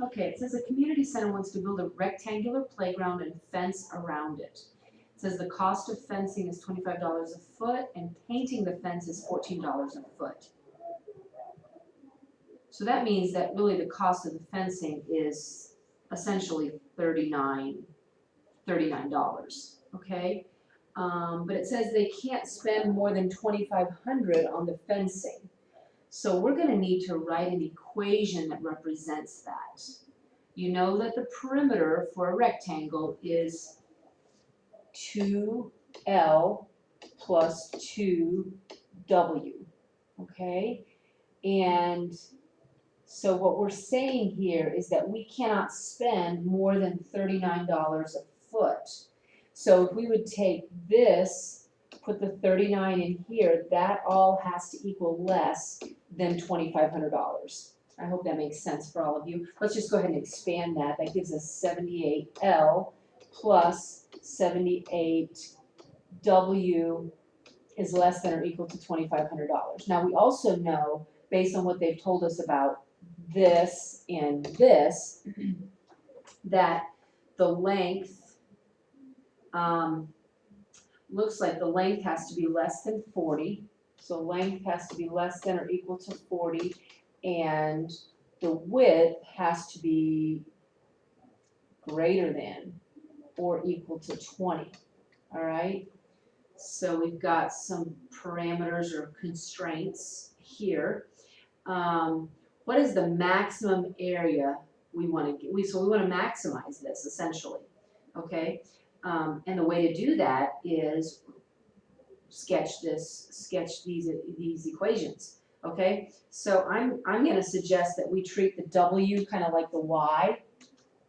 Okay, it says a community center wants to build a rectangular playground and fence around it. It says the cost of fencing is $25 a foot and painting the fence is $14 a foot. So that means that really the cost of the fencing is essentially $39, okay? But it says they can't spend more than $2,500 on the fencing. So we're gonna need to write an equation that represents that. You know that the perimeter for a rectangle is 2L plus 2W, okay? And so what we're saying here is that we cannot spend more than $39 a foot. So if we would take this, put the 39 in here, that all has to equal less than $2,500. I hope that makes sense for all of you. Let's just go ahead and expand that. That gives us 78L plus 78W is less than or equal to $2,500. Now we also know, based on what they've told us about this and this, that the length, looks like the length has to be less than 40. So length has to be less than or equal to 40, and the width has to be greater than or equal to 20, all right? So we've got some parameters or constraints here. What is the maximum area we want to, so we want to maximize this essentially, okay? And the way to do that is sketch these equations, okay? So I'm going to suggest that we treat the W kind of like the Y.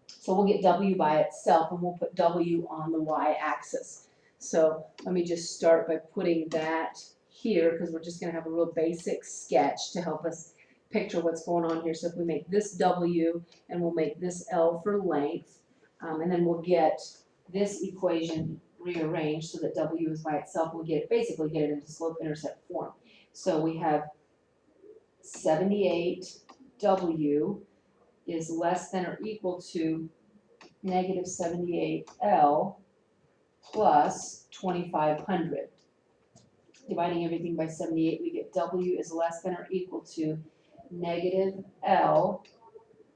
So we'll get W by itself and we'll put W on the Y axis. So let me just start by putting that here because we're just going to have a real basic sketch to help us picture what's going on here. So if we make this W and we'll make this L for length, and then we'll get this equation rearranged so that W is by itself, we'll basically get it into slope-intercept form. So we have 78W is less than or equal to negative 78L plus 2,500. Dividing everything by 78, we get W is less than or equal to negative L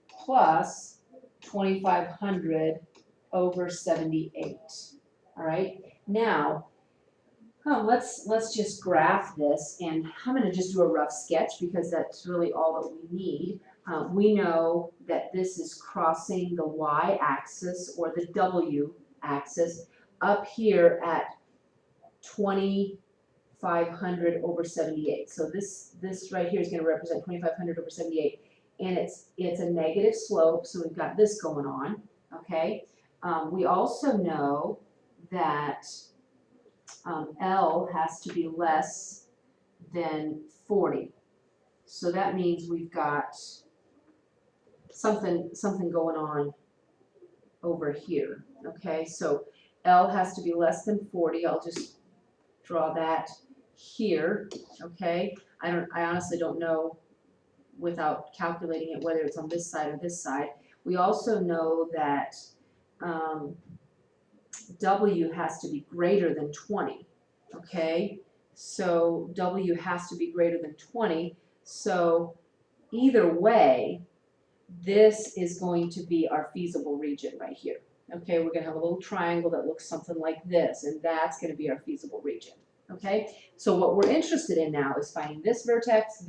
plus 2,500 over 78. All right, now let's just graph this, and I'm going to just do a rough sketch because that's really all that we need. We know that this is crossing the y-axis or the w-axis up here at 2,500 over 78. So this right here is going to represent 2,500 over 78, and it's a negative slope, so we've got this going on, okay? We also know that L has to be less than 40. So that means we've got something going on over here, okay? So L has to be less than 40. I'll just draw that here, okay? I honestly don't know without calculating it whether it's on this side or this side. We also know that W has to be greater than 20, okay? So W has to be greater than 20. So either way, this is going to be our feasible region right here. Okay, we're going to have a little triangle that looks something like this, and that's going to be our feasible region. Okay, so what we're interested in now is finding this vertex,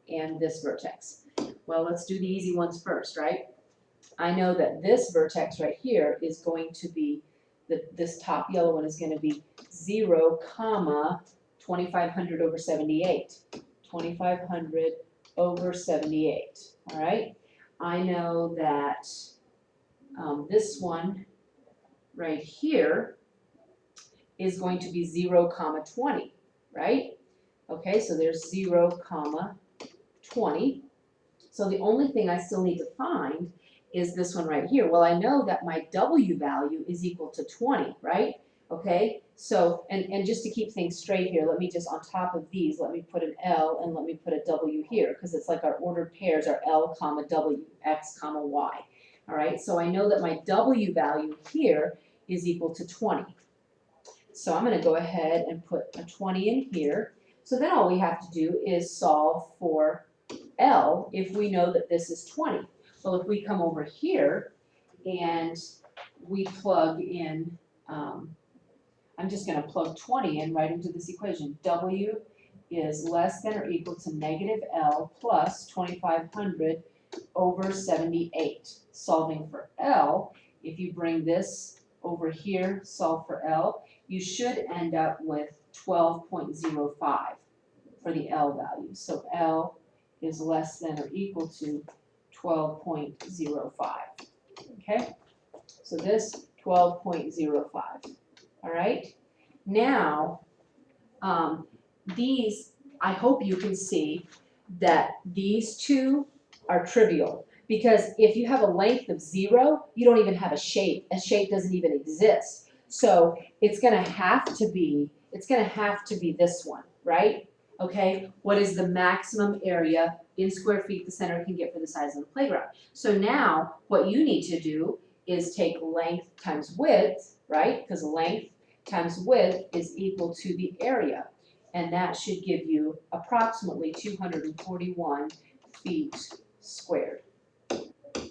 and this vertex. Well, let's do the easy ones first, right? I know that this vertex right here is going to be, this top yellow one is going to be 0, 2,500 over 78. 2,500 over 78, all right? I know that this one right here is going to be 0, 20, right? Okay, so there's 0, 20. So the only thing I still need to find is this one right here. Well, I know that my W value is equal to 20, right? Okay, so, and just to keep things straight here, let me just, on top of these, let me put an L and let me put a W here, because it's like our ordered pairs are L comma W, X comma Y. All right, so I know that my W value here is equal to 20. So I'm gonna go ahead and put a 20 in here. So then all we have to do is solve for L if we know that this is 20. Well, if we come over here and we plug in, I'm just gonna plug 20 in right into this equation. W is less than or equal to negative L plus 2,500 over 78. Solving for L, if you bring this over here, solve for L, you should end up with 12.05 for the L value. So L is less than or equal to 12.05. Okay? So this 12.05. All right? Now, these, I hope you can see that these two are trivial. Because if you have a length of 0, you don't even have a shape. A shape doesn't even exist. So it's gonna have to be this one, right? Okay, what is the maximum area in square feet the center can get for the size of the playground? So now, what you need to do is take length times width, right? Because length times width is equal to the area. And that should give you approximately 241 feet squared.